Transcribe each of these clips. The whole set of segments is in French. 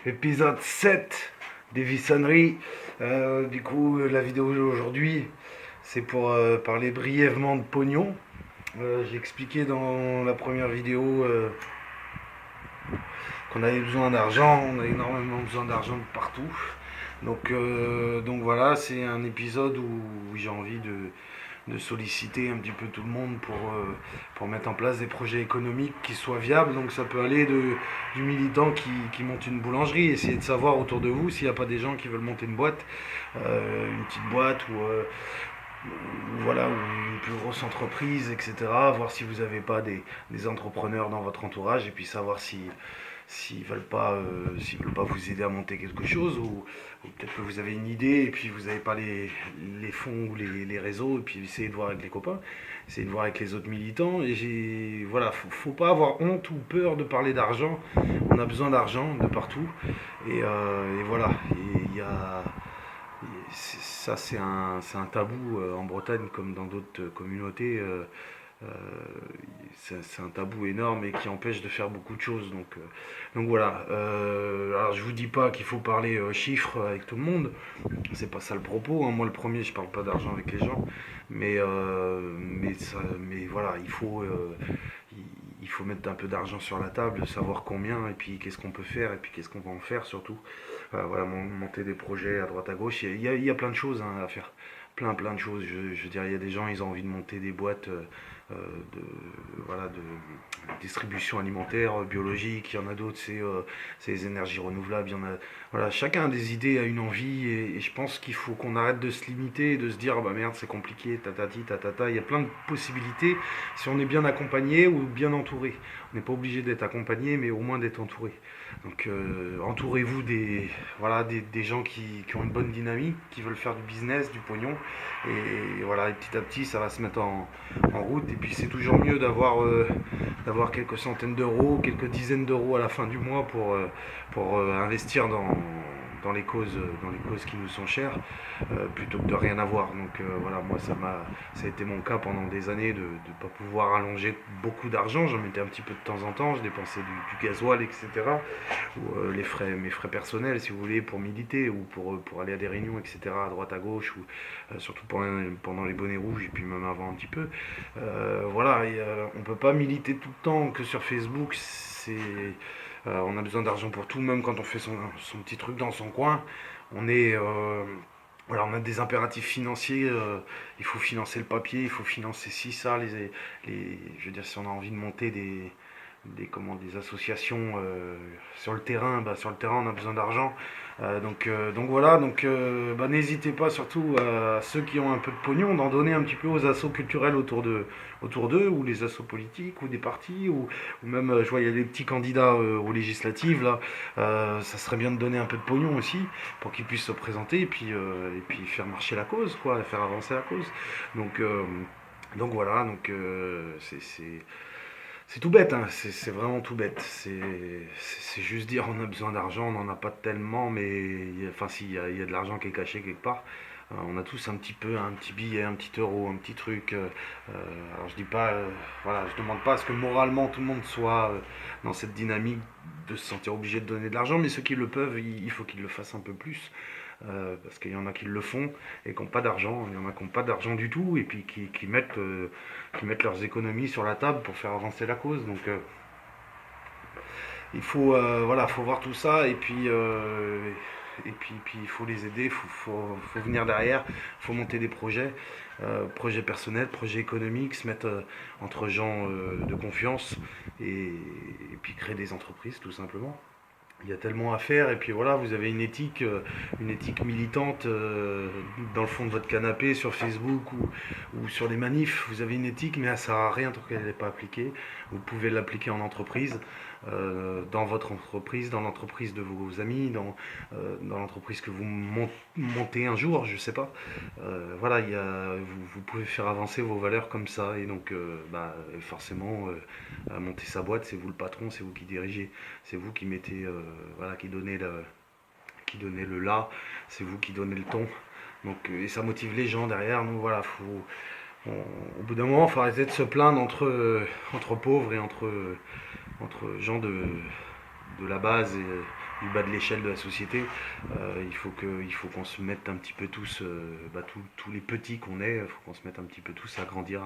Épisode 7 des Vissonneries. Du coup, la vidéo d'aujourd'hui, c'est pour parler brièvement de pognon. J'ai expliqué dans la première vidéo qu'on avait besoin d'argent, on a énormément besoin d'argent de partout. Donc voilà, c'est un épisode où j'ai envie de solliciter un petit peu tout le monde pour mettre en place des projets économiques qui soient viables. Donc ça peut aller du militant qui monte une boulangerie, essayer de savoir autour de vous s'il n'y a pas des gens qui veulent monter une boîte, une petite boîte voilà, ou une plus grosse entreprise, etc. Voir si vous n'avez pas des entrepreneurs dans votre entourage et puis savoir s'ils veulent pas vous aider à monter quelque chose ou peut-être que vous avez une idée et puis vous n'avez pas les fonds ou les réseaux et puis essayez de voir avec les copains, essayez de voir avec les autres militants et voilà, faut pas avoir honte ou peur de parler d'argent. On a besoin d'argent de partout et voilà, il y a ça c'est un tabou en Bretagne comme dans d'autres communautés. Euh, c'est un tabou énorme et qui empêche de faire beaucoup de choses. Donc voilà. Alors je vous dis pas qu'il faut parler chiffres avec tout le monde. C'est pas ça le propos. Hein. Moi le premier, je parle pas d'argent avec les gens. Mais voilà, il faut mettre un peu d'argent sur la table, savoir combien et puis qu'est-ce qu'on peut faire et puis qu'est-ce qu'on va en faire surtout. Voilà, monter des projets à droite à gauche. Il y a plein de choses hein, à faire. Plein de choses. Je veux dire, il y a des gens, ils ont envie de monter des boîtes euh, de, voilà, de distribution alimentaire biologique. Il y en a d'autres, c'est les énergies renouvelables. Il y en a, voilà, chacun a des idées, a une envie. Et je pense qu'il faut qu'on arrête de se limiter et de se dire, ah bah merde, c'est compliqué, tatati, tatata. Il y a plein de possibilités si on est bien accompagné ou bien entouré. On n'est pas obligé d'être accompagné, mais au moins d'être entouré. Donc entourez-vous voilà, des gens qui ont une bonne dynamique, qui veulent faire du business, du pognon. Et voilà, et petit à petit, ça va se mettre en route. Et puis c'est toujours mieux d'avoir quelques centaines d'euros, quelques dizaines d'euros à la fin du mois pour investir dans dans les causes qui nous sont chères, plutôt que de rien avoir. Donc voilà, moi ça a été mon cas pendant des années de ne pas pouvoir allonger beaucoup d'argent. J'en mettais un petit peu de temps en temps, je dépensais du gasoil, etc. Ou mes frais personnels, si vous voulez, pour militer ou pour aller à des réunions, etc. à droite à gauche, ou surtout pendant les bonnets rouges et puis même avant un petit peu. Voilà, on peut pas militer tout le temps que sur Facebook. On a besoin d'argent pour tout, même quand on fait son petit truc dans son coin. On est voilà, on a des impératifs financiers, il faut financer le papier, il faut financer ci, ça, je veux dire, si on a envie de monter des associations sur le terrain, bah, sur le terrain on a besoin d'argent. Donc voilà, bah, n'hésitez pas surtout à ceux qui ont un peu de pognon d'en donner un petit peu aux assos culturels autour d'eux, ou les assos politiques, ou des partis, ou même, je vois, il y a des petits candidats aux législatives, là, ça serait bien de donner un peu de pognon aussi, pour qu'ils puissent se présenter, et puis faire marcher la cause, quoi, faire avancer la cause. Donc, euh, donc voilà, c'est tout bête, hein, c'est vraiment tout bête. C'est juste dire on a besoin d'argent, on n'en a pas tellement, mais enfin si, il y a de l'argent qui est caché quelque part. On a tous un petit peu, un petit billet, un petit euro, un petit truc. Alors je dis pas, voilà, je demande pas à ce que moralement tout le monde soit dans cette dynamique de se sentir obligé de donner de l'argent, mais ceux qui le peuvent, il faut qu'ils le fassent un peu plus. Parce qu'il y en a qui le font et qui n'ont pas d'argent, il y en a qui n'ont pas d'argent du tout et puis qui mettent leurs économies sur la table pour faire avancer la cause. Donc il faut, voilà, faut voir tout ça puis il faut les aider, faut venir derrière, il faut monter des projets personnels, projets économiques, se mettre entre gens de confiance et puis créer des entreprises tout simplement. Il y a tellement à faire et puis voilà, vous avez une éthique militante dans le fond de votre canapé sur Facebook ou sur les manifs. Vous avez une éthique mais elle sert à rien tant qu'elle n'est pas appliquée. Vous pouvez l'appliquer en entreprise, dans votre entreprise, dans l'entreprise de vos amis, dans l'entreprise que vous montez un jour, je sais pas. Voilà, vous pouvez faire avancer vos valeurs comme ça et donc bah, forcément monter sa boîte, c'est vous le patron, c'est vous qui dirigez, c'est vous qui mettez, voilà, qui donnez le là, c'est vous qui donnez le ton. Donc, et ça motive les gens derrière. Donc voilà, au bout d'un moment, il faut arrêter de se plaindre entre pauvres et entre gens de la base du bas de l'échelle de la société. Il faut qu'on se mette un petit peu tous, tous les petits qu'on est, il faut qu'on se mette un petit peu tous à grandir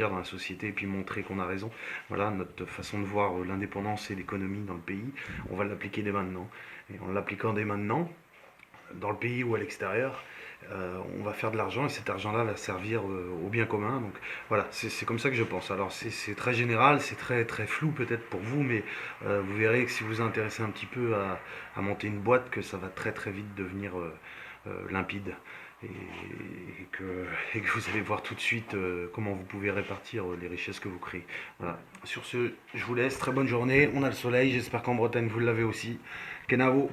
dans la société et puis montrer qu'on a raison. Voilà, notre façon de voir l'indépendance et l'économie dans le pays, on va l'appliquer dès maintenant. Et en l'appliquant dès maintenant, dans le pays ou à l'extérieur, on va faire de l'argent et cet argent-là va servir au bien commun. Donc voilà, c'est comme ça que je pense. Alors c'est très général, c'est très flou peut-être pour vous, mais vous verrez que si vous vous intéressez un petit peu à monter une boîte, que ça va très vite devenir limpide. Et que vous allez voir tout de suite comment vous pouvez répartir les richesses que vous créez. Voilà. Sur ce, je vous laisse, très bonne journée, on a le soleil, j'espère qu'en Bretagne vous l'avez aussi. Kenavo.